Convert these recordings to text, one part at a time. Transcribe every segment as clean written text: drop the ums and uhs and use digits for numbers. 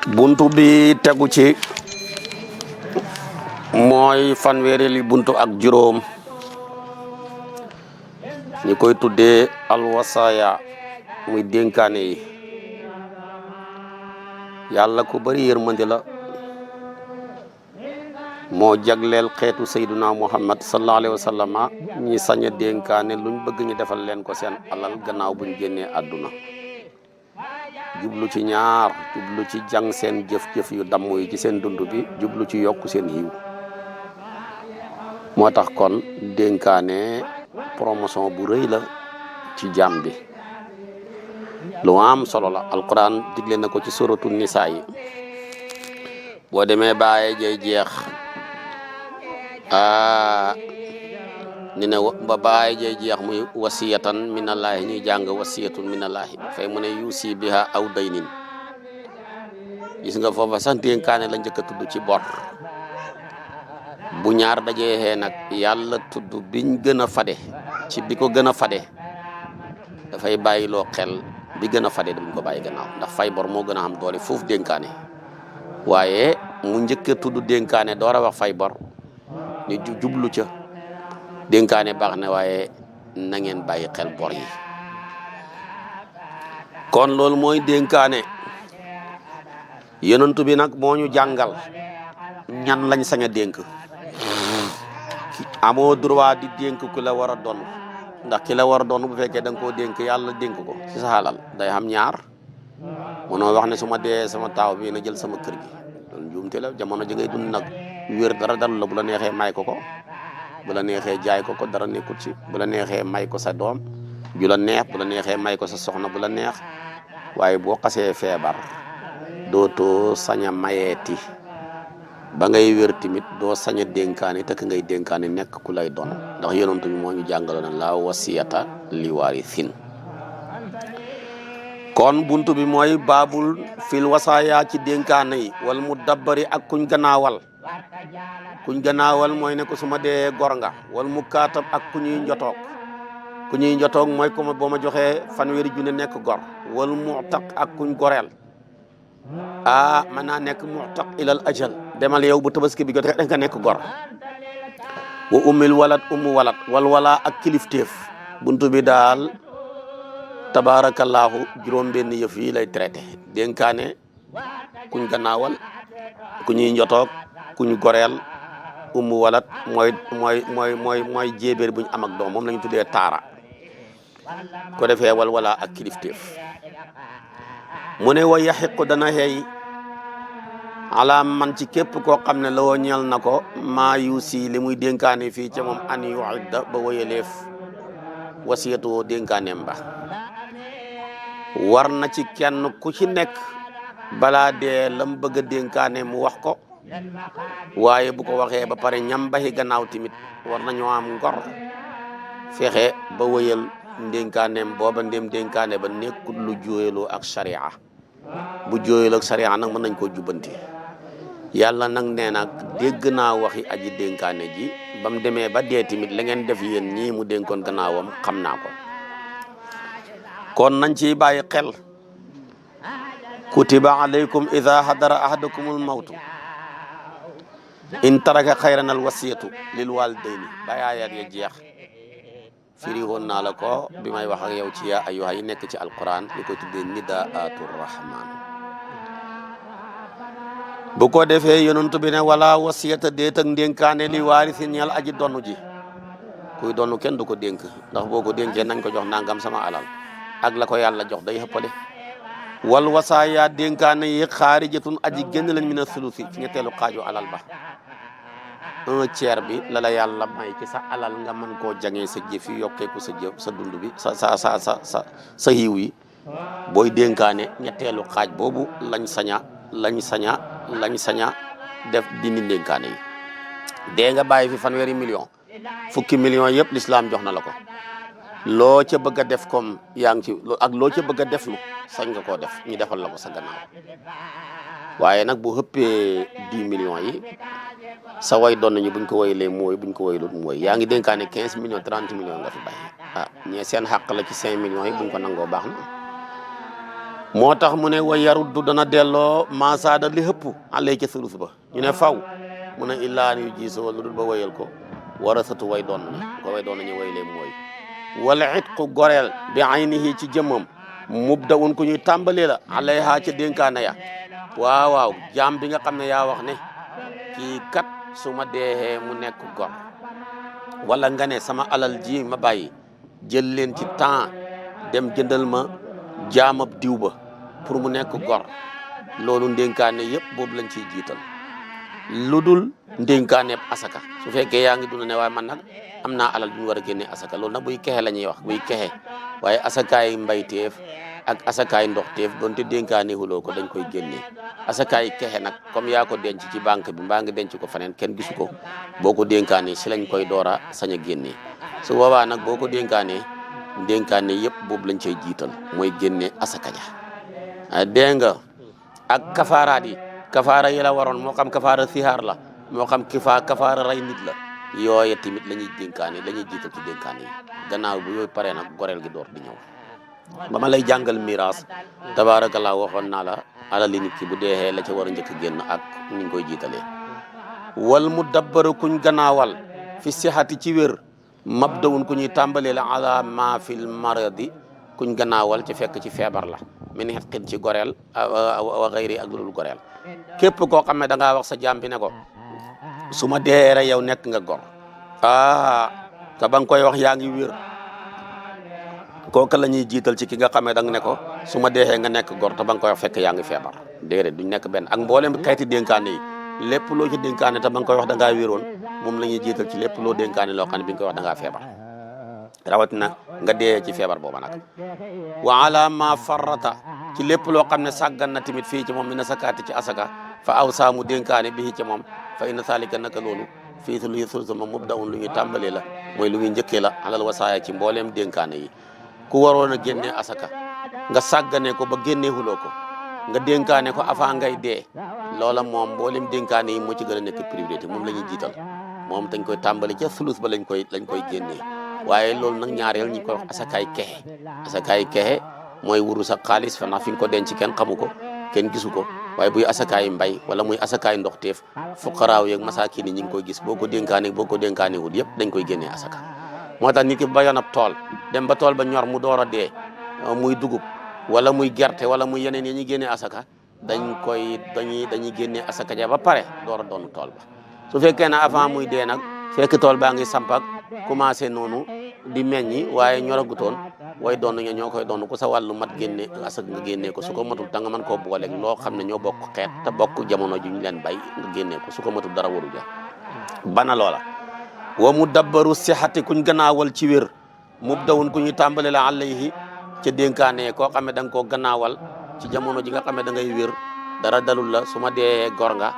buntu bi tegu ci mooy fanweeri buntu ak juróom ñi koy tuddee alwasaaya muy dénkaane yi. yàlla ku bari yërmande la moo jagleel xeetu sayduna muhammad sallallahu alayhi wa sallam ñi sañ a dénkaane luñ bëgg ñu defal leen ko seen alal gannaaw buñ génnee àdduna, jublu ci ñaar, jublu ci jàng seen jëf-jëf yu damm yi ci seen dund bi, jublu ci yokk seen yiw. moo tax kon dénkaane promotion bu rëy la ci jaam bi, lu am solo la. alquran digle na ko ci suratu nisaa yi, boo demee baaye jay jeex ni ne ba baaye jay jeex muy wasiyatan minallaahi, ñuy jàng wasiyatun minallaahi fay mu ne yuusi biha aw daynin. gis nga foofa sax dénkaane la njëkk a tudd ci bor. bu ñaar dajee nag yàlla tudd biñ gën a fade ci bi ko gën a fade dafay bàyyiloo xel bi gën a fade duñ ko bàyyi gannaaw, ndax fay bor moo gën a am doole foofu dénkaane. waaye mu njëkk a tudd dénkaane door a wax fay bor, ñu jublu ca. dénkaane baax na waaye na ngeen bàyyi xel bor yi. kon loolu mooy dénkaane. yonent bi nag moo ñu jàngal ñan lañ sañ a dénk. amoo droit di dénk ku la war a doon, ndax ki la war a doon bu fekkee da nga koo dénk yàlla dénk ko ci sa xalal day xam ñaar. mënoo wax ne su ma dee sama taaw bi na jël sama kër gi, loolu njuumte la. jamono ji ngay dund nag wér dara dalu la, bu la neexee may ko ko, bu la neexee jaay ko ko, dara nekkut ci. bu la neexee may ko sa doom ju la neex, bu la neexee may ko sa soxna bu la neex. waaye boo xasee feebar dootoo sañ a mayeeti. ba ngay wér tamit doo sañ a dénkaane te ka ngay dénkaane nekk ku lay doon, ndax yonent bi moo ñu jàngaloon na la wasiyata li waarithin. kon buntu bi mooy baabul fil wasaaya ci dénkaane yi, wal mu dabbari ak kuñ gannaawal. kuñ gannaawal mooy ne ko su ma dee gor nga, wal mu kaatab ak ku ñuy njotoog. ku ñuy njotoog mooy ko boo ma joxee fanweeri junne nekk gor. wal mu'taq ak kuñ goreel. mën naa nekk mu'taq ilal ajal, demal yow bu tabaski bi jotee nga nekk gor. wa ummil walat ummu walat wal wala ak kilifteef. buntu bi daal tabaarakallaahu juróom benn yëf yi lay traité. dénkaane, kuñ gannaawal, ku ñuy njotoog, kuñ goreel, ummu walat mooy jéebéer buñ am ak doom, moom la ñu tuddee taara. ko defee wal wala ak kilifteef. mu ne wa yaxiqu dana xeey ala man ci képp koo xam ne la woo ñeel na ko maa yuusi li muy dénkaane fii ca moom an yuidda ba wayaleef wasiyatu dénkaaneem ba. war na ci kenn ku ci nekk balaa dee lam bëgg a dénkaane mu wax ko, waaye bu ko waxee ba pare ñam baxi gannaaw tamit war nañoo am ngor fexe ba wëyal ndénkaaneem booba. ndéem dénkaane ba nekkul lu jooyaloo ak sharia. bu jooyaloo ak sharia nag mën nañ koo jubbanti. yàlla nag nee nag dégg naa waxi aji dénkaane ji, ba mu demee ba dee tamit la ngeen def yéen ñii mu dénkoon gannaawam xam naa ko. kon nañ ci bàyyi xel. kutiba alaykum ida hadara ahadakumul mawtu in taraka xayran al wasiyatu lil walidayni ba aayaat ya jeex. firi woon naa la ko bi may wax ak yow ci yaa ayyuha yi nekk ci alquran li ko tuddee nidaatu rahman. bu ko defee yonent bi ne wala wasiyata déet ak ndénkaane li waarisi ñeel aji donnu ji. kuy donnu kenn du ko dénk, ndax boo ko dénkee nañ ko jox nangam sama alal ak la ko yàlla jox day xëppale. wal wasaaya dénkaane yi xaarijatun aji génn lañ mina sulusi ci ñetteelu xaaju alal ba. 1/3 bi la la yàlla may ci sa alal nga mën koo jangee sa jëf yi, yokkeeku sa jëf sa dund bi sa xiiw yi. booy dénkaane ñetteelu xaaj boobu lañ saña def dindi dénkaane yi. dee nga bàyyi fi fanweeri million, fukki million yëpp l'islam jox na la ko. loo ca bëgg a def comme yaa ngi ci ak loo ca bëgg a deflu sañ nga koo def, ñu defal la ko sa gannaaw. waaye nag bu xëppee 10 millions yi sa way doon nañu buñ ko woyalee mooy buñ ko woyalul mooy. yaa ngi dénkaane 15 millions 30 millions nga fi bàyyi. ñee seen xàq la ci 5 millions yi buñ ko nangoo baax na. moo tax mu ne wa yaruddu dana delloo maasaada li hëpp alay ca sulus ba ñu ne faw mu ne illaa yu jiisoo lu dul ba wayal ko warasatu way doon na ko way doon nañu way lee mooy wala itqu goreel bi aynihi ci jëmmam mubda un ku ñuy tàmbalee la alayha ca dénkaane ya waaw jaam bi nga xam ne yaa wax ne kii kat su ma deexee mu nekk gor wala nga ne sama alal ji ma bàyyi jël leen ci temps dem jëndal ma jaamab diw ba pour mu nekk gor loolu ndénkaane yëpp boobu lañ ciy jiital lu dul ndénkaaneeb asaka su fekkee yaa ngi dund ne waaye man nag am naa alal bi ñu war a génnee asaka loolu nag buy kexe la ñuy wax buy kexe waaye asakaay mbayteef ak asakaay ndoxteef doonte dénkaane huloo ko dañ koy génnee asakaay kexe nag comme yaa ko denc ci banque bi mbaa ngi denc ko faneen kenn gisu ko boo ko dénkaane si lañ koy door a sañ a génnee su boobaa nag boo ko dénkaanee dénkaane yëpp boobu lañ cay jiital mooy génnee asaka ja dégg nga ak kafaaraat yi kafaara yi la waroon moo xam kafaara sihaar la moo xam kafaara rey nit la yooye tamit la ñuy dénkaane la ñuy jiital ci dénkaane yi gannaaw bu yooyu paree nag goreel gi door di ñëw ba ma lay jàngal miraas tabaarakallaa waxoon naa la alali nit ki bu deexee la ca war a njëkk génn ak ni ñu koy jiitalee wal mu dabbaru kuñ gannaawal fi sixati ci wér mabdawun ku ñuy tàmbalee la ala ma fil maradi kuñ gannaawal ci fekk ci feebar la min xetqin ci goreel wa xayri ak lu dul goreel képp koo xam ne da ngaa wax sa jaam bi ne ko su ma dee rek yow nekk nga gor te ba nga koy wax yaa ngi wér kooka la ñuy jiital ci ki nga xam ne da nga ne ko su ma deexee nga nekk gor te ba nga koy wax fekk yaa ngi feebar déedéet duñ nekk benn ak mboolem kayti dénkaane yi lépp loo ci dénkaane te ba nga koy wax da ngaa wéroon moom la ñuy jiital ci lépp loo dénkaane loo xam ne bi nga koy wax da ngaa feebar rawatina nga dee ci feebar booba nag wa ala ma farrata ci lépp loo xam ne sàggan na tamit fii ci moom mi na sakaati ci asaka fa aw saamu dénkaane bii ci moom fa inna salika naka loolu fii su luy sulsuma mubdaun lu ñuy tàmbalee la mooy lu ñuy njëkkee la alal wasaaya ci mbooleem dénkaane yi ku waroon a génnee asaka nga sàggane ko ba génneehuloo ko nga dénkaane ko avant ngay dee loola moom mbooleem dénkaane yi moo ci gën a nekk priorité moom la ñuy jiital moom dañ koy tàmbali ca sulus ba lañ koy génnee waaye loolu nag ñaareel ñi koy wax asakaay kexe mooy wuru sa xaalis fa ndax fi nga ko denc kenn xamu ko kenn gisu ko waaye buy asakaay mbay wala muy asakaay ndoxteef fuqaraaw yeeg masaakin yi ñi ngi koy gis boo ko dénkaane wul yëpp dañ koy génnee asaka moo tax nit ki bayoon ab tool dem ba tool ba ñor mu door a dee muy dugub wala muy gerte wala muy yeneen yi ñuy génnee asaka dañuy génnee asaka ja ba pare door a doon tool ba su fekkee ne avant muy dee nag fekk tool baa ngi sampak commencé noonu di meññi waaye ñoragutoon way doon nga ñoo koy doon ku sa wàllu mat génne asaka nga génnee ko su ko matul ta nga mën koo booleeg loo xam ne ñoo bokk xeet te bokk jamono ju ñu leen bay nga génnee ko su ko matul dara waru ja bana loola wa mu dabbaru sixati kuñ gannaawal ci wér mubdawun ku ñu tàmbale la alayhi ca dénkaane koo xam ne da nga koo gannaawal ci jamono ji nga xam ne da ngay wér dara dalul la su ma dee gor nga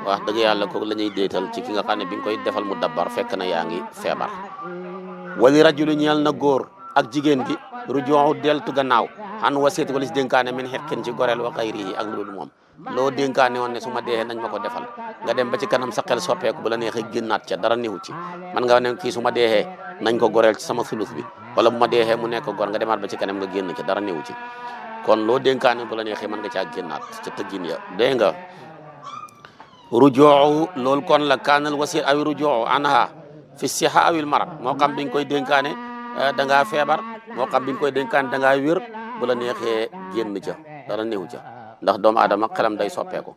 wax dëgg yàlla ko la ñuy déetal ci ki nga xam ne bi nga koy defal mu dabbar fekk na yaa ngi feebar wali rajulu ñeel na góor ak jigéen gi rujuu deltu gannaaw xan waseet wala si dénkaane min xeqin ci goreel wa xayrihi ak lu dul moom loo dénkaane woon ne su ma dee nañ ma ko defal nga dem ba ci kanam sa xel soppeeku bu la neexee génnaat ca dara néew ci man nga ne kii su ma deexee nañ ko goreel ci sama sulus bi wala bu ma deexee mu nekk gor nga demaat ba ci kanam nga génn ci dara néew ci kon loo dénkaane bu la neexee mën nga caa génnaat ca tëggin ya dégg nga rujuu loolu kon la kaanal wasiir awi rujuu anha fi siha awil marad moo xam bi nga koy dénkaane da ngaa feebar moo xam bi nga koy dénkaane da ngaa wér bu la neexee génn ca dara néew ca ndax doomu aadama xelam day soppeeku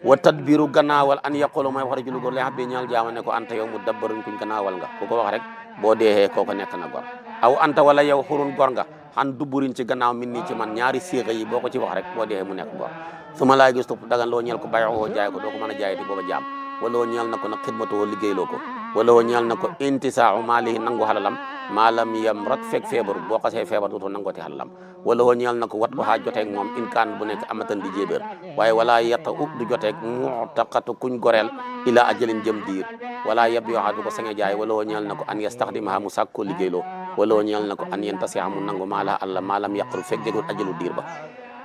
wa tadbiru gannaawal an yaqulu mooy wax rajulu góor li xam bi ñaal jaama ne ko anta yow mu dabbaruñ kuñ gannaawal nga ku ko wax rek boo deexee kooko nekk na gor aw anta wala yow xurun gor nga xan dubburin ci gannaaw min nii ci man ñaari siixa yi boo ko ci wax rek boo deexee mu nekk gor su ma laay gis tupp dagan loo ñeel ko bayoo jaay ko doo ko mën a jaayati booba jaam wala woo ñeel na ko nag xidmatoo liggéeyloo ko wala woo ñeel na ko intisaahu maalihi nangu xalalam maalam yam rat fekk feebaru boo xasee feebar dootoo nangooti xalalam wala woo ñeel na ko wat waxaa joteeg moom in kaan bu nekk amatan di jéebéer waaye wala yetta du joteeg mu'taqatu kuñ goreel ila ajalin jëm diir wala yeb yoo du ko sañ a jaay wala woo ñeel na ko an yastaxdimaha mu sàkk koo liggéeyloo wala woo ñeel na ko an yentasiha mu nangu maala allah maalam yaqru fekk jegul ajalu diir ba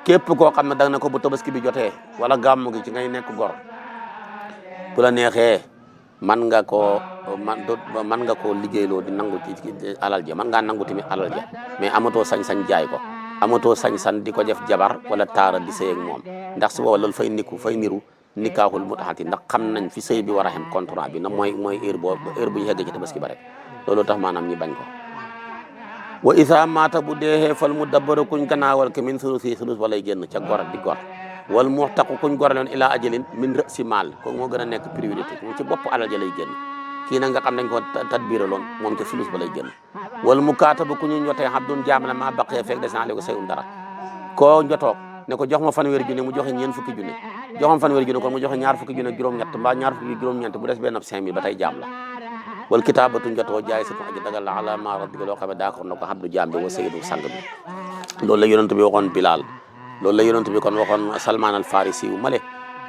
képp koo xam ne da na ko bu tabaski bi jotee wala gàmmu gi ci ngay nekk gor bu la neexee man nga koo liggéeyloo di nangu ci alal ja man ngaa nangu tamit alal ja mais amatoo sañ-sañ jaay ko amatoo sañ-sañ di ko def jabar wala taara di sëy ak moom ndax su booba loolu fay niru nikaaxul mutaati ndax xam nañ fi sëy bi war a xem contrat bi na mooy heure bu ñu xegg ci tabaski ba rek loolu tax maanaam ñi bañ ko wa isa maata bu deexee fal mu dabbara kuñ gannaawal ke min sulusi sulus walay génn ca gor di gor wal muxtaqu kuñ goraloon ila ajalin min rësi maal ko moo gën a nekk priorité moom ci bopp alal ja lay génn kii nag nga xam nañ ko tadbiraloon moom ca sulus ba lay génn wal mu kaataba ku ñu njotee abdun jaam la maa baqee fekk des naa ko sayun dara koo njotoog ne ko jox ma fanweeri junne mu joxe ñeent fukki junne jox ma fanweeri junne kon mu joxe ñaar fukki junne juróom-ñett mbaa ñaar fukki juróom-ñeent bu des benn 5000 ba tey jaam la wal kitaabatu njotoo jaay sa aji dagal la ala ma rabbi loo xam ne d'accord na ko abdu jaam bi wa sayyidu sang bi loolu la yonent bi waxoon Bilal loolu la yonent bi kon waxoon Salman al Farisi wu male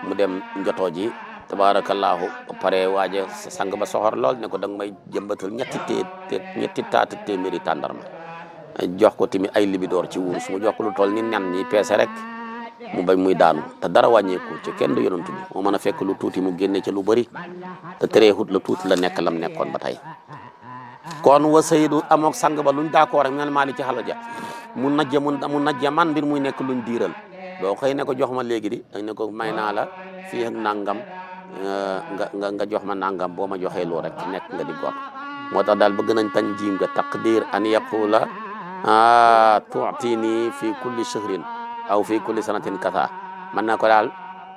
mu dem njotoo ji tabarakallahu pare waaje sang ba soxor lool ne ko da nga may jëmbatal ñetti taatu téeméeri tàndarma jox ko tamit ay libidoor ci wurus mu jox ko lu toll ni nen ñi peese rek mu bañ muy daanu te dara wàññeeku ci kenn du yonent bi moo mën a fekk lu tuuti mu génne ci lu bëri te tereexut la tuuti la nekk lam nekkoon ba tey kon wa sayyidu amook sang ba luñ d'accord rek mel maali ci xalal ja mu najja man mbir muy nekk luñ diiral doo xëy ne ko jox ma léegi di dañ ne ko may naa la fii ak nangam nga jox ma nangam boo ma joxee loo rek nekk nga di gor moo tax daal bëgg nañ tañ jiim nga taqdir an yaqula tu'tini fi kulli shahrin aw fi kulli sanatin kasa man na ko daal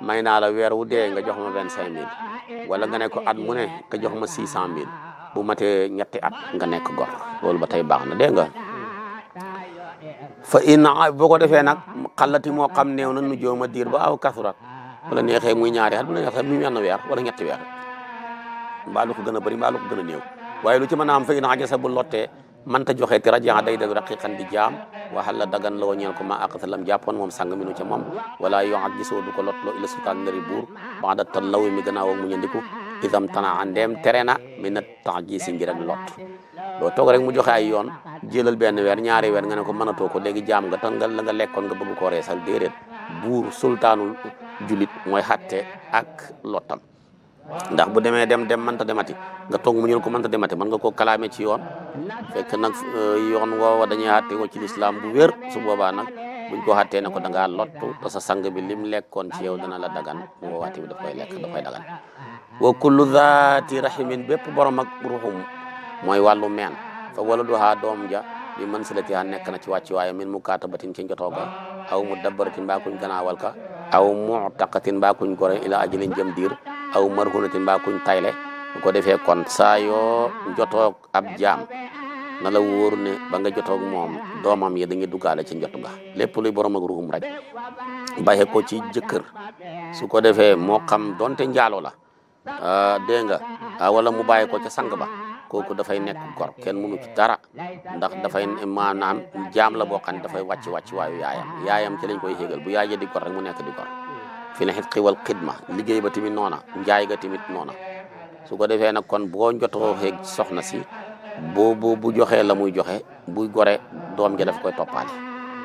may naa la weer wu dee nga jox ma 25000 wala nga ne ko at mu ne nga jox ma 600000 bu matee ñetti at nga nekk gor loolu ba tey baax na dégg nga fa in boo ko defee nag xallati moo xam néew na nu jooma diir ba aw kasurat wala neexee muy ñaari at bu la neexee muy wenn weer wala ñetti weer mbaa lu ko gën a bëri mbaa lu ko gën a néew waaye lu ci mën a am fa in ajasa bu lottee manta joxe te rajan day del raqiqan di jaam waxal la dagan la woo ñeel ko ma aqata lam jàppoon moom sang minu ca moom wala yo ak gisoo du ko lot loo ila sultaan nari buur bada tan law mi gannaaw ak mu ñandiku idam tana andeem tere na mi na tax ji si ngir ak lot doo toog rek mu joxe ay yoon jëlal benn weer ñaari weer nga ne ko mënatoo ko léegi jaam nga tan nga la nga lekkoon nga bëgg koo reesal déedéet buur sultaanul julit mooy xatte ak lottam ndax bu demee dem mënta demati nga toog mu ñëw ko mënta demati mën nga koo kalaame ci yoon fekk nag yoon woowa dañuy xatte ko ci lislaam bu wér su boobaa nag buñ ko xattee ne ko da ngaa lottu te sa sang bi lim lekkoon ci yow dana la dagan bu boobaa tamit daf koy lekk da koy dagan wa kullu zaati rahimin bépp borom ak ruxum mooy wàllu meen fa wala duhaa doom ja bi mën silatiha nekk na ci wàcci waaye min mu kaatabatin ci njotooga aw mu dabbaratin mbaa kuñ ganaawal ka aw mu'taqatin mbaa kuñ gore ila ajalin jëm diir aw marhunatin mbaa kuñ tayle bu ko defee kon saa yoo jotoog ab jaam na la wóor ne ba nga jotoog moom doomam yi dañuy duggaale ci njot ga lépp luy borom ak ruxum rek bàyyi ko ci jëkkër su ko defee moo xam donte njaalo la dégg nga wala mu bàyyi ko ca sang ba kooku dafay nekk gor kenn mënu ci dara ndax dafay maanaam jaam la boo xam ne dafay wàcc waayu yaayam ci lañ koy xéegal bu yaay ja di gor rek mu nekk di gor fi ne xit xiwal xidma liggéey ba tamit noona njaay ga tamit noona su ko defee nag kon boo njotoo xeeg soxna si bu joxee la muy joxe buy gore doom ja daf koy toppaale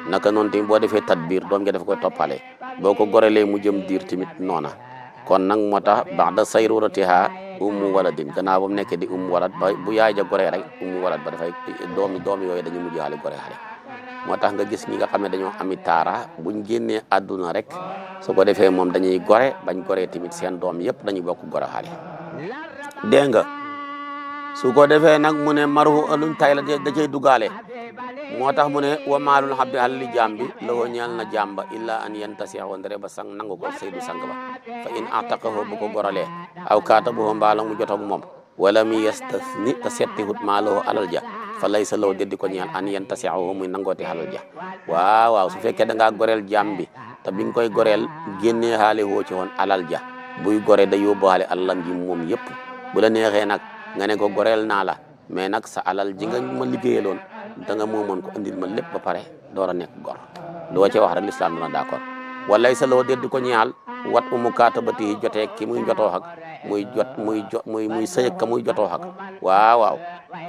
naka noonu tamit boo defee tadbiir doom ja daf koy toppaale boo ko gorelee mu jëm diir tamit noona kon nag moo tax ba'da sayruratiha ummu waladin gannaaw ba mu nekkee di ummu walad ba bu yaay ja goree rek ummu walad ba dafay doom yooyu dañuy mujj xale gore xale moo tax nga gis ñi nga xam ne dañoo ami taara buñ génnee àdduna rek su ko defee moom dañuy gore bañ goree tamit seen doom yëpp dañuy bokk gore xale dégg nga su ko defee nag mu ne maru luñ tay la da cay dugaale moo tax mu ne wa maalul habdi halali jaam bi lawoo ñeel na jaam ba illa an yantasiya ndere ba sang nangu ko saydu sang ba fa in ataqahu bu ko goralee aw kaatabahu mbaala mu jotoog moom wala mi yastasni te settihut maalahu alal ja fa laysa law deddi ko ñeel an yantasiyahu muy nangooti alal ja waaw su fekkee da ngaa goreel jaam bi te bi nga koy goreel génnee xaale woo ci woon alal ja buy gore da yóbbuwaale alalam ji moom yëpp bu la neexee nag nga ne ko goreel naa la mais nag sa alal ji nga ma liggéeyaloon da nga moomoon ko andil ma lépp ba pare door a nekk gor loo ci wax rek l'islam dina d'accord walay sa loo deddi ko ñaal wat umu kaatabati jotee ki muy jotoo ak muy sëy ka muy jotoo ak waaw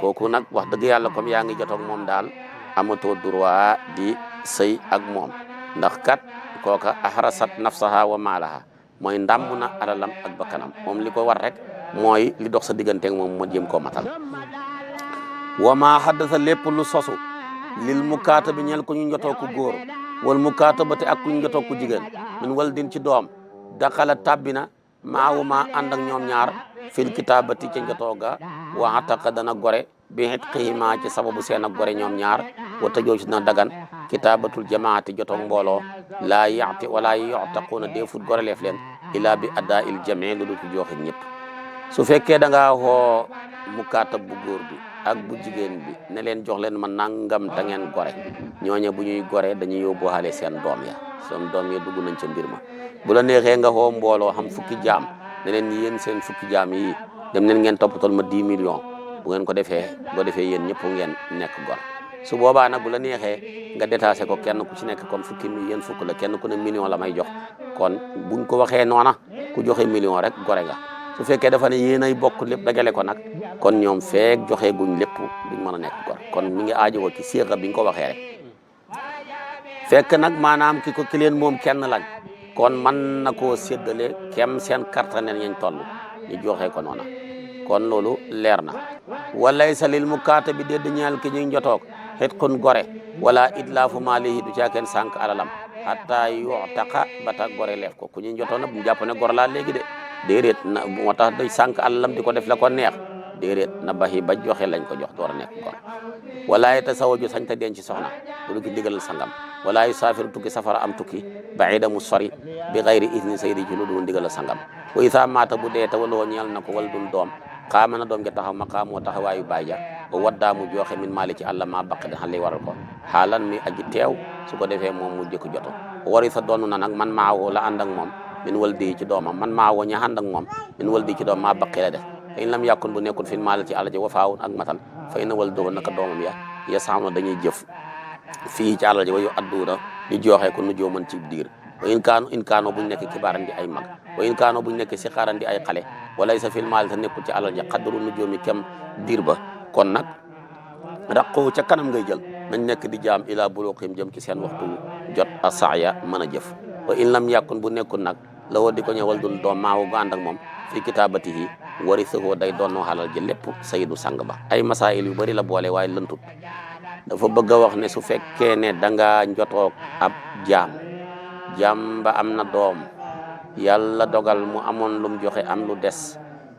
kooku nag wax dëgg yàlla comme yaa ngi jotoog moom daal amatoo droit di sëy ak moom ndax kat kooka ahrasat nafsaha wa maalaha mooy ndàmm na alalam ak bakkanam moom li ko war rek mooy li dox sa digganteeg moom moo jéem koo matal wa ma haddasa lépp lu sosu lil mukaatabi ñeel ku ñu njotoo ku góor wal mukaatabati ak ku ñu njotoo ku jigéen min wal din ci doom daxala tabbina maawu ma ànd ak ñoom ñaar fil kitaabati ca njotoo ga wa ataqa dana gore bi xitqihima ci sababu seen ak gore ñoom ñaar wa tajoo ci na dagan kitaabatul jamaati jotoog mbooloo laa yaxti wala yoxtaquuna deefut gore leef leen ila bi adda il jamii lu dul ci joxe ñëpp su fekkee da ngaa xoo mukaatab bu góor bi ak bu jigéen bi ne leen jox leen ma nangam ta ngeen gore ñooñe bu ñuy gore dañuy yóbbuwaale seen doom ya seen doom ya dugg nañ ca mbir ma bu la neexee nga xoo mbooloo xam fukki jaam ne leen yéen seen fukki jaam yi dem leen ngeen toppatoo ma 10 millions bu ngeen ko defee yéen ñëpp ngeen nekk gor su boobaa nag bu la neexee nga détaché ko kenn ku ci nekk comme fukki mi yéen fukk la kenn ku ne million la may jox kon buñ ko waxee noona ku joxe million rek gore nga su fekkee dafa ne yéen ay bokk lépp dagale ko nag kon ñoom feek joxe guñ lépp duñ mën a nekk gor kon mi ngi aajowoo ci séexa bi nga ko waxee rek fekk nag maanaam ki leen moom kenn lañ kon mën na koo séddale kem seen kartaneen yañ toll ñu joxe ko noona kon loolu leer na walaysa lil mukaatabi dédd ñeel ki ñuy njotoog xitqun gore wala itlaafu maalihi du caa kenn sànq alalam hatta yu'taqa bata gore leef ko ku ñuy njotoo na bu mu jàpp ne gor laa léegi de déedéet na moo tax day sànq alalam di ko def la ko neex déedéet na baxi ba joxe lañ ko jox door a nekk gor wala yatasawaju sañ ta denc soxna lu ki ndigalal sangam wala yu saafiru tukki safara am tukki baida mu sori bi xayri idni saydi ci lu dul ndigalal sangam wa isa maata bu dee te waloo ñeel na ko wal dul doom xaama na doom ja taxaw maqaamoo taxawaayu baay ja ba waddaa mu joxe min maali ci àlla ma baqi daxan li waral ko xaalan mi aji teew su ko defee moom mu jëkk joto wari sa doon na nag man maawoo la ànd ak moom min wal di ci doomam man maawoo ña ànd ak moom min wal di ci doom maa baqi la def fa in lam yàkkun bu nekkul fin maali ci àlla ji wafaawun ak matal fa ina wal doon naka doomam ya saxam dañuy jëf fii ci àlla ji wayu adduuna di joxe ko nu joo mën ci diir wa in kaano buñ nekk kibaaran di ay mag wa in kaano buñ nekk si xaaran di ay xale walay sa fil maali te nekkul ci àlla ji xadru nu joomi kem diir ba kon nag raqu ca kanam ngay jël nañ nekk di jaam ila buluqim jëm ci seen waxtu jot a saaya mën a jëf wa in lam yàkkun bu nekkul nag la woo di ko ñëwal dul doom maawu gu ànd ak moom fii kitaabatihi wari sëkoo day doonoo xalal ji lépp sayidu sang ba ay masaayil yu bari la boole waaye lëntut dafa bëgg a wax ne su fekkee ne danga njotoog ab jaam ba am na doom yàlla dogal mu amoon lum joxe am lu des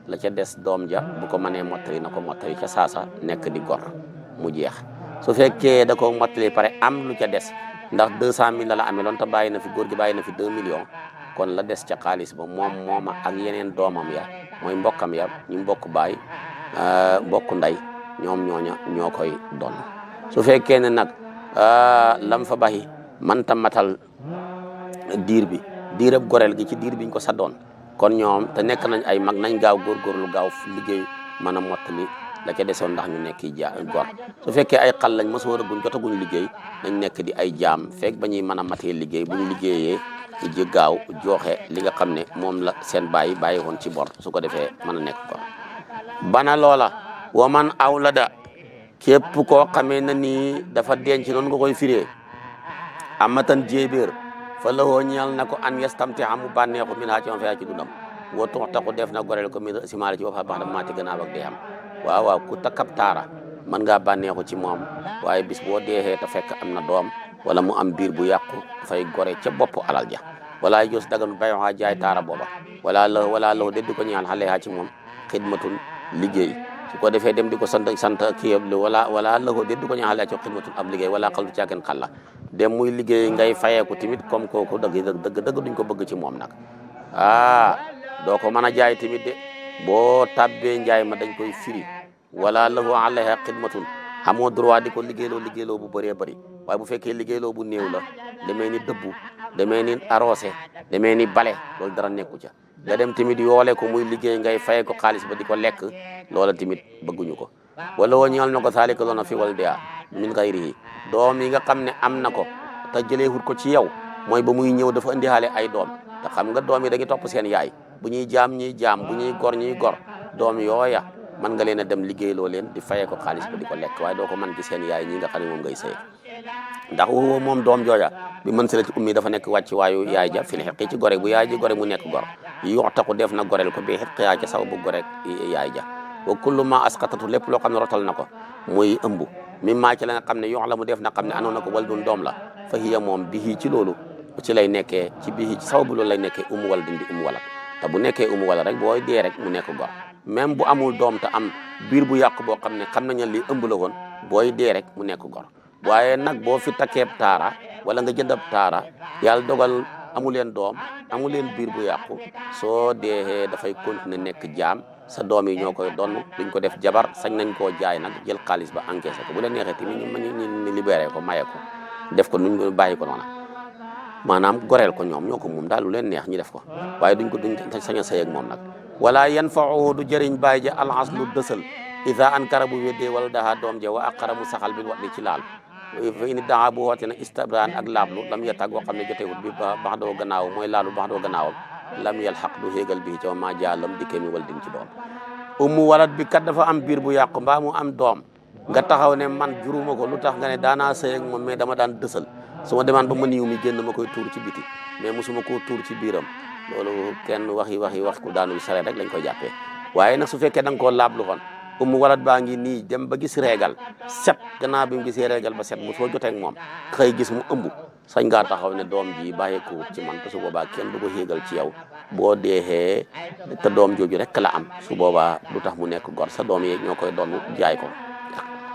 la ca des doom ja bu ko mënee mottali na ko mottali ca saasa nekk di gor mu jeex su fekkee da ko mottali pare am lu ca des ndax 200 000 la amee loon te bàyyi na fi góor gi bàyyi na fi 2 millions kon la des ca xaalis ba mooma ak yeneen doomam ya mooy mbokkam ya ñu mbokk baay mbokk nday ñoom ñooña ñoo koy doon su fekkee ne nag lam fa baxi manta matal diirab goreel gi ci diir biñ ko saddoon kon ñoom te nekk nañ ay mag nañ gaaw góorgóorlu gaaw liggéey mën a mottali la ca desoon ndax ñu nekk gor su fekkee ay xal lañ mosoo rëgguñ jotaguñ liggéey nañ nekk di ay jaam fekk ba ñuy mën a matee liggéey buñ liggéeyee ji gaaw joxe li nga xam ne moom la seen bàyyi woon ci bor su ko defee mën a nekk gor bana loola wa man awlada képp koo xamee na nii dafa denc noonu nga koy firee amatan jéebéer fa lawoo ñeel na ko an yastamti amu bànneexu min haa ci ma fea ci dundam woo tux taxu def na goreel ko mi simaale ci boppam bax da maa ci gannaaw ak dee am waaw ku takkab taara mën ngaa bànneexu ci moom waaye bis boo deexee te fekk am na doom wala mu am biir bu yàqu dafay gore ca bopp alal ja wala jos daganu bayoxaa jaay taara booba wala la déddi ko ñaan xale haa ci moom xidmatun liggéey su ko defee dem di ko sant kiyab li wala la ko déddi ko ñaan xale haa ci xidmatun ab liggéey wala xaldu caaken xalla dem muy liggéey ngay fayeeku tamit comme kooku dëgg duñ ko bëgg ci moom nag doo ko mën a jaay tamit de boo tabbee njaay ma dañ koy firi wala lahu alayha xidmatun xamoo droit di ko liggéeyloo bu bëree bëri waaye bu fekkee liggéeyloo bu néew la demee ni dëbbu demee ni arrosé demee ni bale loolu dara nekku ca nga dem tamit yoole ko muy liggéey ngay faye ko xaalis ba di ko lekk loola tamit bëgguñu ko wala woo ñal na ko saalika loona fi wal dea min xayrihi doom yi nga xam ne am na ko te jëleewut ko ci yow mooy ba muy ñëw dafa indihaale ay doom te xam nga doom yi dañuy topp seen yaay bu ñuy jaam bu ñuy gor doom yooya mën nga leen a dem liggéeyloo leen di fayee ko xaalis ba di ko lekk waaye doo ko mën ci seen yaay ñi nga xam ne moom ngay sëy ndax woo moom doom jooja bi mën silati ummi dafa nekk wàcc waayu yaay ja fil xeqi ci gore bu yaay ji gore mu nekk gor yoxtaku def na goreel ko bi xeq yaa ca saw bu gore yaay ja wa kullu ma asqatatu lépp loo xam ne rotal na ko muy ëmb mi maa ci la nga xam ne yox la mu def na xam ne anoon na ko wal dun doom la fa hiya moom bihi ci loolu ci lay nekkee ci bihi ci sababu loolu lay nekkee wal dun di wala te bu nekkee wala rek booy dee rek mu nekk gor même bu amul doom te am biir bu yàqu boo xam ne xam nañ ne li ëmb la woon booy dee rek mu nekk gor waaye nag boo fi takkeeb taara wala nga jëndab taara yàlla dogal amu leen doom amu leen biir bu yàqu soo dee dafay continuer nekk jaam sa doom yi ñoo koy donn duñ ko def jabar sañ nañ koo jaay nag jël xaalis ba encaissé ko bu leen neexee tamit ñu libéré ko maye ko def ko nuñ bàyyi ko noona maanaam goreel ko ñoom ñoo ko moom daal lu leen neex ñu def ko waaye duñ sañ a sëy ak moom nag wala yanfa'uhu du jëriñ bàyyi ja alxaslu dësal ida ankara bu weddee wala daha doom ja wa aqara mu saxal bil wat li ci laal fa ini daa bu woote na istibraan ak laablu lam yetag boo xam ne jotewut bi bax doo gannaaw mooy laalu bax doo gannaawam lam yal xaq du xéegal bi ca ma jaalam dikkee mi wal din ci doom ummu walat bi kat dafa am biir bu yàqu mbaa mu am doom nga taxaw ne man juruma ko lu tax nga ne daanaa sëy ak moom mais dama daan dësal su ma demaan ba ma niw mi génn ma koy tuur ci biti mais mosuma koo tuur ci biiram loolu kenn wax ku daanul sare rek lañ koy jàppee waaye nag su fekkee da nga koo laablu xoon ummu walat baa ngi nii dem ba gis régal set gannaaw bi mu gisee régal ba set mu soo jotee ak moom xëy gis mu ëmb sañ ngaa taxaw ne doom ji bàyyeeku ci man te su boobaa kenn du ko xéegal ci yow boo deexee te doom jooju rek la am su boobaa du tax mu nekk gor sa doom yi ñoo koy doon jaay ko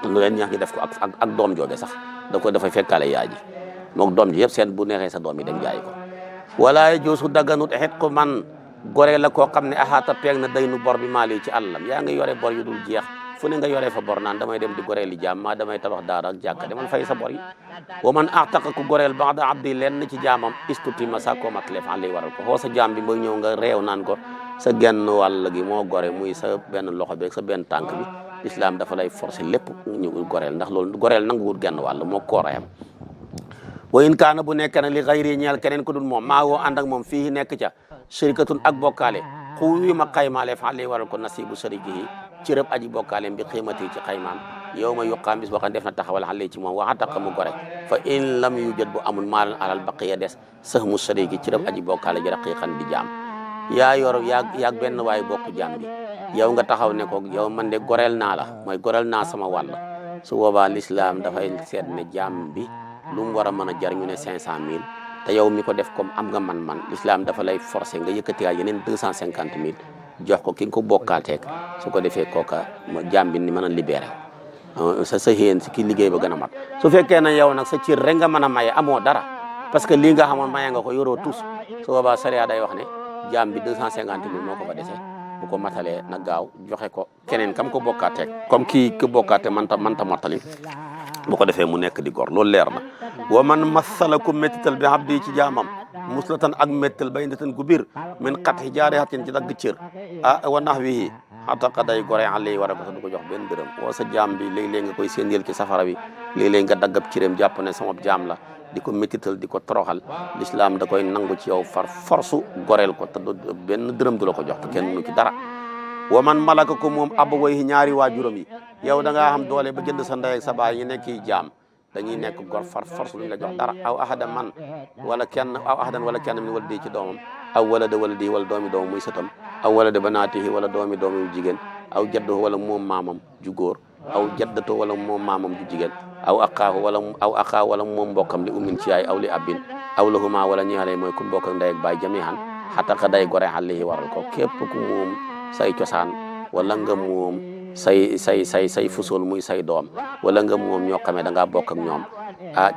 lu leen ñaax ñu def ko ak doom jooge sax dafay fekkaale yaay ji moom doom ji yëpp seen bu neexee sa doom yi dem jaay ko wala joosu dagganut xet ko man gore la koo xam ne axaata peeg na day nu bor bi maali ci àllam yaa ngi yore bor yu dul jeex fu ne nga yore fa bor naan damay dem di goreel li jaam maa damay tabax daara ak jàkka demal fay sa bor yi wa man axtaqa ku goreel ba'da abdi leen ci jaamam istutima sa ko matlef an lay waral ko xoo sa jaam bi ba ñëw nga réew naan ko sa genn wàll gi moo gore muy sa benn loxo bi sa benn tànk bi islam dafa lay forcer lépp ñu goreel ndax loolu goreel nanguwul genn wàll moo koorayam wa in kaana bu nekk na li xayri ñeel keneen ku dul moom maa woo ànd ak moom fii nekk ca shirikatun ak bokkaale xuwi ma xaymaale fa lay waral ko nasibu sharikihi ci rëb aji bokkaale bi xiimati ci xaymaam yow ma yuqaam bis boo xam ne def na taxawal xale ci moom waxataqa mu gore fa in lam yujad bu amul maalan alal baqiya des sahmu shariki ci rëb aji bokkaale ji raqiqan di jaam yaa yor yaag benn waay bokk jaam bi yow nga taxaw ne ko yow man de goreel naa la mooy goreel naa sama wàll su boobaa l'islam dafay seet ne jaam bi lu mu war a mën a jar ñu ne 500000 te yow mi ko def comme am nga man l'islam dafa lay forcer nga yëkkatiwaat yeneen 250000 jox ko ki nga ko bokkaateeg su ko defee kooka jaam bi ni mën a libéré sa xéen si ki liggéey ba gën a mat su fekkee ne yow nag sa cër rek nga mën a maye amoo dara parce que lii nga xamoon maye nga ko yoroo tous su boobaa sariya day wax ne jaam bi 250000 moo ko fa dese bu ko matalee na gaaw joxe ko keneen kam ko bokkaateeg comme kii ko bokkaate manta mottali bu ko defee mu nekk di gor loolu leer na wa man masala ku méttital bi abdi ci jaamam muslatan ak méttal bay ndatan gu bir min xat xijaare xatin ci dagg cër wa nax wi xataqa day gore alay war a ko sa du ko jox benn dërëm woo sa jaam bi léeg-léeg nga koy séendeel ci safara bi léeg-léeg nga daggab cëram jàpp ne sama jaam la di ko méttital di ko toroxal l'islam da koy nangu ci yow far force goreel ko te benn dërëm du la ko jox te kenn mënu ci dara wa man malaka ko moom abawayhi ñaari waajuram yi yow da ngaa xam doole ba jënd sa ndey ak sa baay ñu nekk jaam dañuy nekk gor far force luñ la jox dara aw ahada man wala kenn aw ahadan wala kenn min wala di ci doomam aw wala di wala doomi doomam muy sëtam aw wala de banaatihi wala doomi jigéen aw jaddo wala moom maamam ju góor aw jaddato wala moom maamam ju jigéen aw aqaahu wala moom mbokkam li ummin ci yaay aw li abbin aw lahuma wala ñaale mooy ku mbokk ak ndey ak baay jamihan xataqa day gore alayhi waral ko képp ku moom say cosaan wala nga moom say fusul muy say doom wala nga moom ñoo xamee da ngaa bokk ak ñoom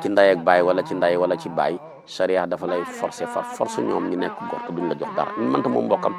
ci ndey ak baay wala ci ndey wala ci baay sharia dafa lay forcer force ñoom ñu nekk gor te duñ la jox dara ñu mënta moom mbokkam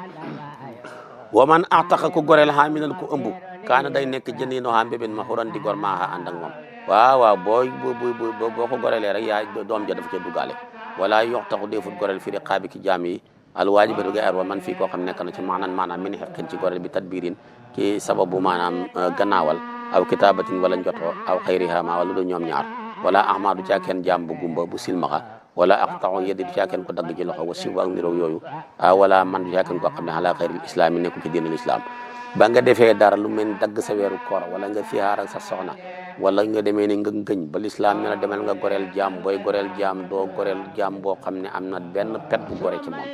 wa man ataqa ku goreel xaamilan ku ëmb kaana day nekk jëniino xam bébén ma xuran di gor maaxa ànd ak moom waaw boo ko goreelee rek yaa doom ja dafa ca duggaale wala yox taxu defut goreel fi riqaabi ki jaam yi alwaajibatu ga wa man fii koo xam nekk na ci maanaam min xeqin ci goreel bi tadbirin ci sababu maanaam gannaawal aw kitaabatin wala njotoo aw xayriha ma wala du ñoom ñaar wala ahmadu caakeen jaam bu gumba bu silmaxa wala aqtau yeddi du caakeen ko dagg ci loxo wa sibu ak niroog yooyu wala man du caakeen koo xam ne ala xayril islam yi nekku ci diinal islam ba nga defee dara lu mel ni dagg sa weeru koor wala nga fihaar ak sa soxna wala nga demee ni nga ngëñ ba l'islam ne la demal nga goreel jaam booy goreel jaam doo goreel jaam boo xam ne am na benn pet bu gore ci moom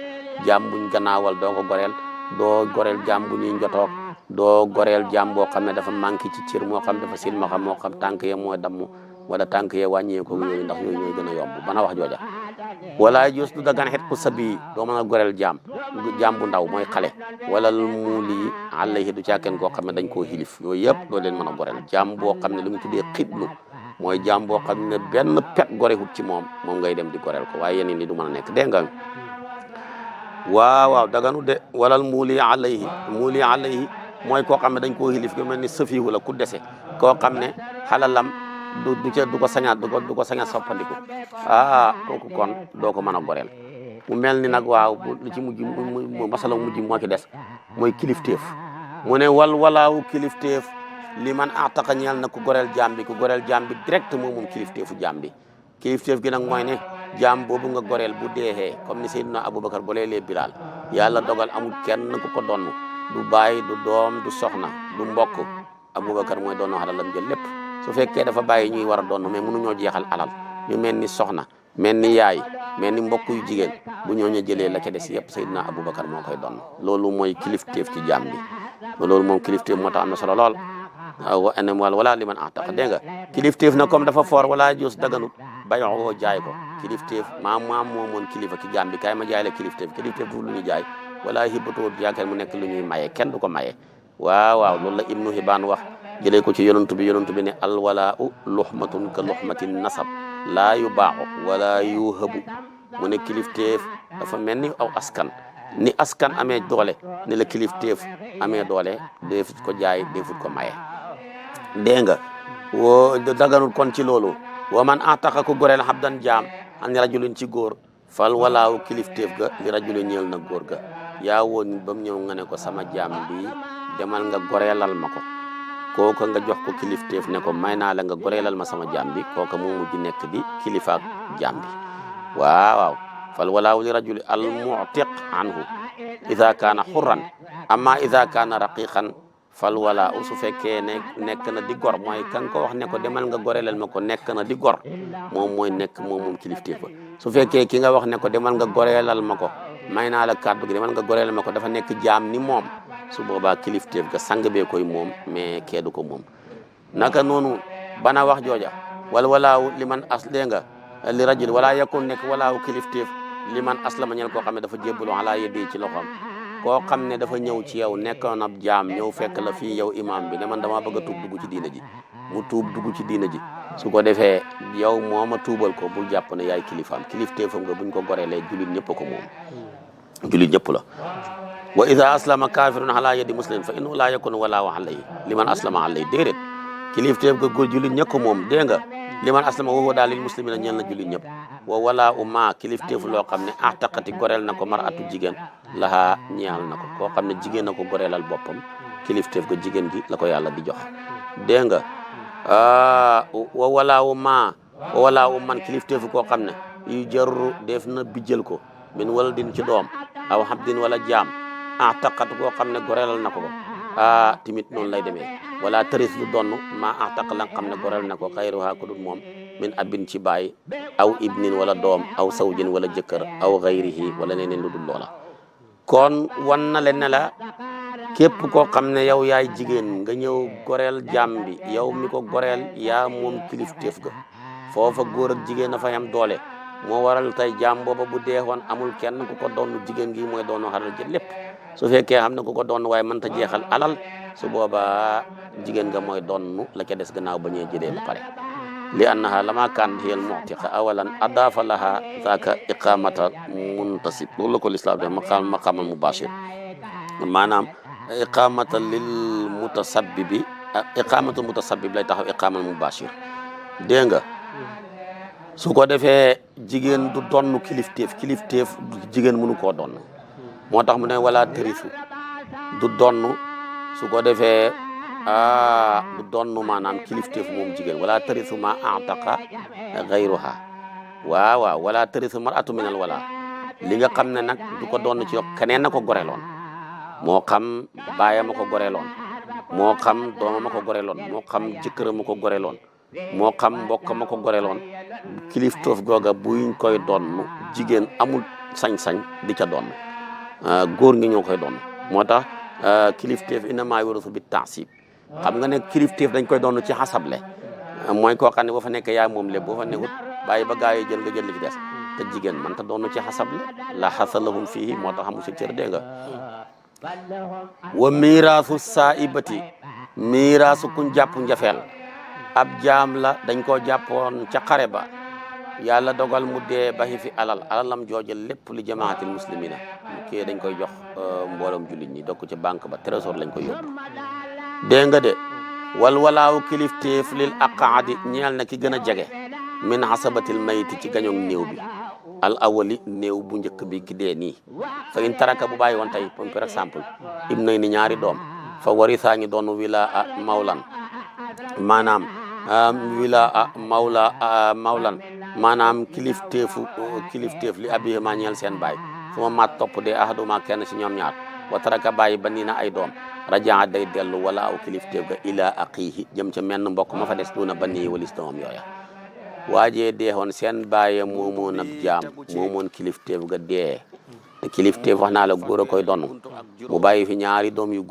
jaam buñ gannaawal doo ko goreel doo goreel jaam bu ñuy njotoog doo goreel jaam boo xam ne dafa manqué ci cër moo xam dafa silmaxa moo xam tànk ya moo damm wala tànk ya wàññeeku yooyu ndax yooyu ñooy gën a yomb bana wax jooja wala jus du dagan xet ku sabi doo mën a goreel jaam bu ndaw mooy xale wala mu lii alayhi du caaken koo xam ne dañ koo xilif yooyu yëpp doo leen mën a goreel jaam boo xam ne lu ñu tuddee xiblu mooy jaam boo xam ne benn pet gorewut ci moom ngay dem di goreel ko waaye yeneen ni du mën a nekk dégg nga waaw daganu de walal muuli alayhi mooy koo xam ne dañ koo xilif yu mel ni safiihu la ku dese koo xam ne xalalam du ko saña soppandiku kooku kon doo ko mën a goreel mu mel ni nag waaw li ci mujj masala mujj moo ci des mooy kilifteef mu ne walaawu kilifteef li man ataqa ñeel na ku goreel jaam bi direct moom kilifteefu jaam bi kilifteef gi nag mooy ne jaam boobu nga goreel bu deexee comme ni Seydina Aboubacar boleelee Bilal yàlla dogal amul kenn ku ko donn du baay du doom du soxna du mbokk Aboubacar mooy doon alalam jël lépp su fekkee dafa bàyyi ñuy war a donn mais mënuñoo jeexal alal ñu mel ni soxna mel ni yaay mel ni mbokk yu jigéen bu ñooñu jëlee la ca des yëpp Seydina Aboubacar moo koy donn loolu mooy kilifteef ci jaam bi loolu moom kilifteef moo tax am na solo lool wala li man ataqa dégg nga kilifteef na comme dafa foor wala jos daganut bayoo jaay ko kilifteef maam moomoon kilifa ki jaam bi kaay ma jaay la kilifteef du lu ñuy jaay wala hibatoo jaakar mu nekk lu ñuy maye kenn du ko maye waaw loolu la Ibnu Hibaan wax jëlee ko ci yonantu bi ne alwalaau luxmatun ka luxmatin nasab laa yu baaxu wala yu hëbu mu ne kilifteef dafa mel ni aw askan ni askan amee doole ni la kilifteef amee doole defut ko jaay defut ko maye dégg nga woo daganul kon ci loolu wa man ataqa ko goreel habdan jaam an rajulin ci góor fal walaawu kilifteef ga li rajulin ñeel na góor ga yaa woon ba mu ñëw nga ne ko sama jaam bi demal nga goreelal ma ko kooka nga jox ko kilifteef ne ko may naa la nga goreelal ma sama jaam bi kooka moo mujj nekk di kilifaak jaam bi waaw fal walaawu li rajuli al mu'tiq anhu ida kaana xurran amma ida kaana raqiqan fal walaawu su fekkee nekk na di gor mooy kan ko wax ne ko demal nga goreelal ma ko nekk na di gor moom mooy nekk moom kilifteef ba su fekkee ki nga wax ne ko demal nga goreelal ma ko may naa la kàddu gi demal nga goreelal ma ko dafa nekk jaam ni moom su boobaa kilifteef ga sang bee koy moom mais keedu ko moom naka noonu bana wax jooja walaawu li man dégg nga li rajul wala yakun nekk walaawu kilifteef li man aslama ñel koo xam ne dafa jébbalu ala yeddi ci loxoom koo xam ne dafa ñëw ci yow nekkoon ab jaam ñëw fekk la fii yow imam bi ne man damaa bëgg a tuub dugg ci diina ji mu tuub dugg ci diina ji su ko defee yow mooma tuubal ko bul jàpp ne yaay kilifaam kilifteefam nga buñ ko goreelee julit ñëpp ko moom julit ñëpp la wa ida aslama kafirun ala yeddi muslim fa innahu la yakunu walaahu alayhi liman aslama alayhi déedéet kilifteef ga góor julit ñëpp ko moom dégg nga liman aslama woo daal lil muslimina ñeel na julit ñëpp wa wala uma kilifteefu loo xam ne ataqati goreel na ko maratu jigéen lahaa ñeexal na ko koo xam ne jigéen na ko goreelal boppam kilifteef ga jigéen gi la ko yàlla di jox dégg nga wa wala man kilifteefu koo xam ne yu jarru def na bijjël ko min wala din ci doom aw habdin wala jaam ataqat koo xam ne goreelal na ko timit noonu lay demee wala taris du donn ma ataq la nga xam ne goreel na ko xayruha ko dul moom min abin ci baay aw ibnin wala doom aw sawjin wala jëkkër aw xayrihi wala leneen lu dul loola kon wan na leen ne la képp koo xam ne yow yaay jigéen nga ñëw goreel jaam bi yow mi ko goreel yaa moom kilifteef ga foofa góor ak jigéen a fay am doole moo waral tey jaam booba bu deexoon amul kenn ku ko doon jigéen gi mooy doon xaral jël lépp su fekkee xam ne ku ko doon waaye mënta jeexal alal su boobaa jigéen nga mooy doon la ca des gannaaw ba ñuy jëlee ba pare li annaha lama kan hiyal mu'tiqa awalan adafa laha zaka iqamata muntasib loolu la ko lislaam def maqamal mubashir maanaam iqamata lil mutasabbibi iqamatu mutasabbib lay taxaw iqamal mubashir dégg nga su ko defee jigéen du donn kilifteef jigéen mënu koo donn moo tax mu ne wala tërisu du donn su ko defee du donn maanaam kilifteef moom jigéen wala tërisu ma ataqa gayruha waaw wala tërisu mar'atu minal wala li nga xam ne nag du ko donn ci yokk keneen na ko goreeloon moo xam baayam a ko goreeloon moo xam doomam a ko goreeloon moo xam jëkkëram a ko goreeloon moo xam mbokk ma ko goreeloon kilifteef googa buñ koy donn jigéen amul sañ-sañ di ca donn góor ngi ñoo koy donn moo tax kilifteef innamaa yurathu bi taasib xam nga ne kilifteef dañ koy doon ci xasable mooy koo xam ne boo fa nekk yaa moom lépp boo fa nekkut bàyyi ba gaa yi jël nga jël li ci des te jigéen man ta doon ci xasable la xasalahum fii moo tax amu si cër dégg nga wa miraasu saibati miraasu kuñ jàpp njafeel ab jaam la dañ koo jàppoon ca xare ba yàlla dogal mu dee baxi fi alalam joojal lépp li jamaatil muslimina kii dañ koy jox mbooloom jullit ñi dokk ci banque ba trésor lañ koy yóbbu dégg nga de wal walaawu kilifteef lil aqaadi ñeel na ki gën a jege min hasabatil mayti ci gañoog néew bi al awali néew bu njëkk bi ki dee nii fa in taraka bu bàyyi woon tey par exemple ibnay ni ñaari doom fa warisaa ngi doon wilaa mawlan maanaam mawlan maanaam kilifteef li abiye ma ñeel seen baay su ma mat topp de ahaduma kenn si ñoom ñaar wa taraka bàyyi ba nii na ay doom rajaa day dellu wala aw kilifteef ga ila aqihi jëm ca menn mbokk ma fa des duna ba nii walis doomam yooya waajee deexoon seen bàyye moomoon ab jaam moomoon kilifteef ga dee te kilifteef wax naa la góor a koy donn mu bàyyi fi ñaari doom yu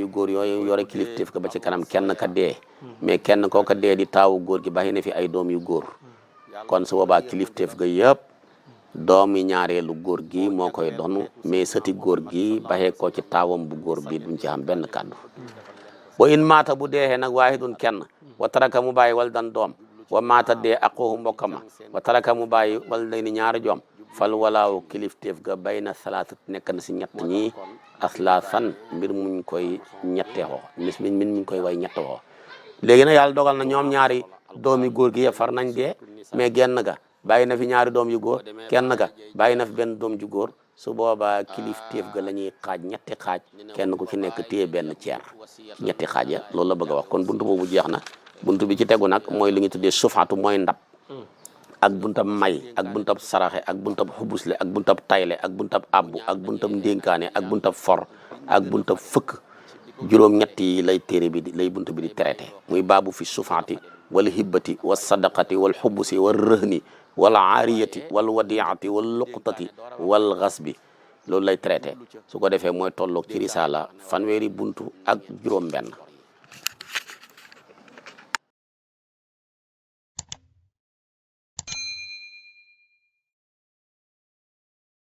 góor yooyu yore kilifteef ga ba ci kanam kenn ka dee mais kenn koo ka dee di taawu góor gi bàyyi na fi ay doom yu góor kon su boobaa kilifteef ga yëpp doomi ñaareelu góor gi moo koy donn mais sëti góor gi baxee ko ci taawam bu góor bi duñ ci am benn kàddu wa in maata bu deexee nag waahidun kenn wa taraka mu bàyyi wal dan doom wa maata dee aquhu mbokkama wa taraka mu bàyyi wal day ni ñaari joom fal walaaw kilifteef ga bay na salaata nekk na si ñett ñi aslaasan mbir muñ koy ñetteexoo muñ koy way ñetteexoo léegi nag yàlla dogal na ñoom ñaari doomi góor gi yëpp far nañ dee mais genn ga bàyyi na fi ñaari doom yu góor kenn ga bàyyi na fi benn doom ju góor su boobaa kilifteef ga la ñuy xaaj ñetti xaaj kenn ku ci nekk téye benn ceer ñetti xaaj ya loolu la bëgg a wax kon buntu boobu jeex na buntu bi ci tegu nag mooy li ñu tuddee sufaatu mooy ndab ak buntab may ak buntab saraxe ak buntab xubusle ak buntab tayle ak buntab abbu ak buntab ndénkaane ak buntab for ak buntab fëkk juróom-ñett yi lay téere bi lay buntu bi di traité muy baabu fi sufaati wal hibbati wal sadaqati wal xubusi wal rëhni wal aariyati wal wadiati wal luqtati wal xasbi loolu lay traité su ko defee mooy tolloog ci risala fanweeri buntu ak juróom benn